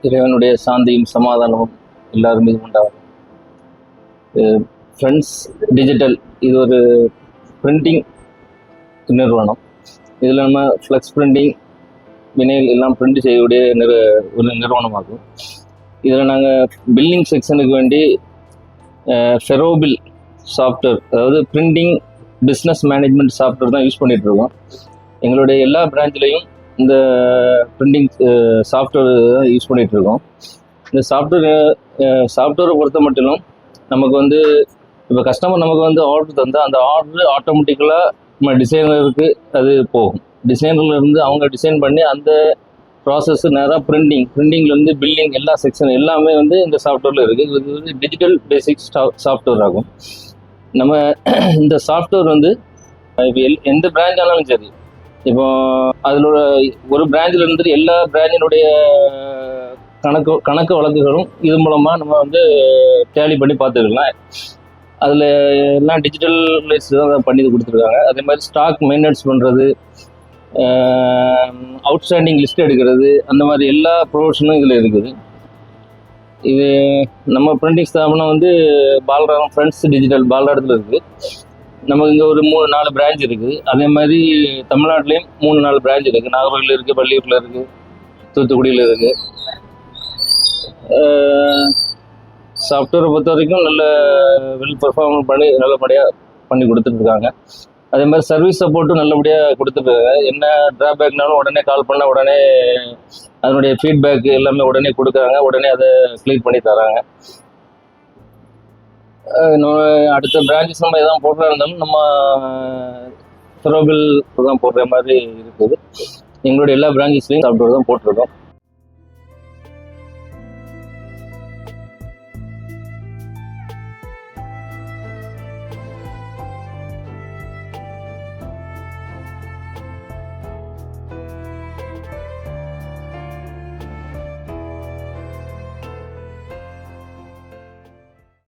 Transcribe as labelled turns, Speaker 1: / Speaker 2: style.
Speaker 1: இறைவனுடைய சாந்தியும் சமாதானமும் எல்லாரும் மீது உண்டாகும். ஃப்ரெண்ட்ஸ் டிஜிட்டல் இது ஒரு பிரிண்டிங் நிறுவனம். இதில் நம்ம ஃப்ளெக்ஸ் பிரிண்டிங், வினைல் எல்லாம் பிரிண்ட் செய்யக்கூடிய ஒரு நிறுவனமாகும். இதில் நாங்கள் பில்லிங் செக்ஷனுக்கு வேண்டி ஃபெரோபில் சாஃப்ட்வேர், அதாவது பிரிண்டிங் பிஸ்னஸ் மேனேஜ்மெண்ட் சாஃப்ட்வேர் தான் யூஸ் பண்ணிகிட்ருக்கோம். எங்களுடைய எல்லா பிரான்ச்லேயும் இந்த பிரிண்டிங் சாஃப்ட்வேர் தான் யூஸ் பண்ணிகிட்ருக்கோம். இந்த சாஃப்ட்வேரை பொறுத்த மட்டும் நமக்கு வந்து இப்போ கஸ்டமர் நமக்கு வந்து ஆர்டர் தந்தால் அந்த ஆர்டர் ஆட்டோமேட்டிக்கலாக நம்ம டிசைனருக்கு அது போகும். டிசைனர்லேருந்து அவங்க டிசைன் பண்ணி அந்த ப்ராசஸ் நேராக பிரிண்டிங்லேருந்து பில்லிங் எல்லா செக்ஷன் எல்லாமே வந்து இந்த சாஃப்ட்வேரில் இருக்குது. இது வந்து டிஜிட்டல் பேசிக் சாஃப்ட்வேர் ஆகும். நம்ம இந்த சாஃப்ட்வேர் வந்து இப்போ எந்த பிரான்ச் ஆனாலும் சரி, இப்போ அதில் ஒரு பிரான்ச்சில் இருந்துட்டு எல்லா பிரான்ச்சினுடைய கணக்கு வழக்குகளும் இது மூலமாக நம்ம வந்து டேலி பண்ணி பார்த்துக்கலாம். அதில் எல்லாம் டிஜிட்டலைஸ் தான் பண்ணி கொடுத்துருக்காங்க. அதே மாதிரி ஸ்டாக் மெயின்டெனன்ஸ் பண்ணுறது, அவுட்ஸ்டாண்டிங் லிஸ்ட் எடுக்கிறது, அந்த மாதிரி எல்லா ப்ரொவிஷனும் இதில் இருக்குது. இது நம்ம பிரிண்டிங் ஸ்தாபனம் வந்து பாலராம் ஃப்ரெண்ட்ஸ் டிஜிட்டல் பாலராடத்தில் இருக்குது. நமக்கு இங்கே ஒரு 3-4 பிரான்ச் இருக்குது. அதே மாதிரி தமிழ்நாட்டிலையும் 3-4 பிரான்ச் இருக்குது. நாகர்கோவிலில் இருக்குது, பள்ளியூரில் இருக்குது, தூத்துக்குடியில் இருக்குது. சாஃப்ட்வேரை பொறுத்த வரைக்கும் நல்ல வெல் பெர்ஃபார்ம் பண்ணி நல்லபடியாக பண்ணி கொடுத்துட்ருக்காங்க. அதே மாதிரி சர்வீஸ் சப்போர்ட்டும் நல்லபடியாக கொடுத்துட்ருக்காங்க. என்ன ட்ராபேக்னாலும் உடனே கால் பண்ணால் உடனே அதனுடைய ஃபீட்பேக் எல்லாமே உடனே கொடுக்குறாங்க, உடனே அதை கிளியர் பண்ணி தராங்க. அடுத்த பிரான்ச்சஸ் நம்ம எதாவது போடுறா இருந்தாலும் நம்ம ஃபெரோபில் தான் போடுற மாதிரி இருக்குது. எங்களுடைய எல்லா பிரான்ச்சஸ்லையும் சாஃப்ட்வேர் தான் போட்டிருக்கோம்.